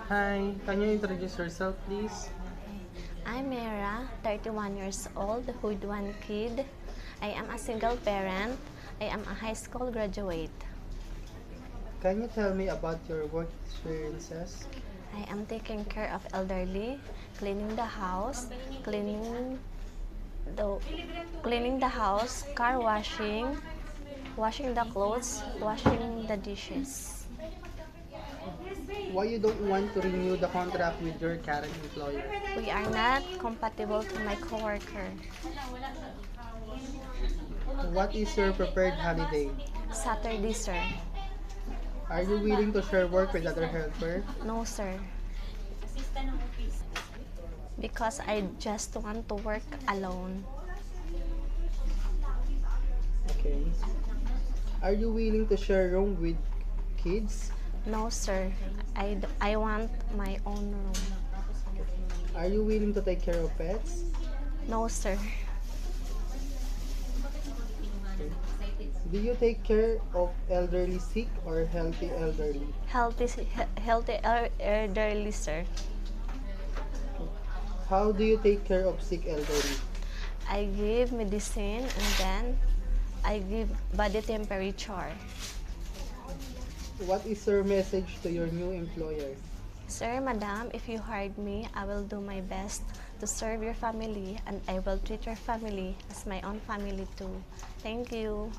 Hi, can you introduce yourself, please? I'm Mera, 31 years old, with one kid. I am a single parent. I am a high school graduate. Can you tell me about your work experiences? I am taking care of elderly, cleaning the house, the cleaning the house, car washing, washing the clothes, washing the dishes. Why you don't want to renew the contract with your current employer? We are not compatible to my coworker. What is your preferred holiday? Saturday, sir. Are you willing to share work with other helper? No, sir. Because I just want to work alone. Okay. Are you willing to share room with kids? No, sir. I want my own room. Are you willing to take care of pets? No, sir. Okay. Do you take care of elderly sick or healthy elderly? Elderly, sir. How do you take care of sick elderly? I give medicine and then I give body temperature. What is your message to your new employer? Sir, madam, if you hired me, I will do my best to serve your family and I will treat your family as my own family too. Thank you.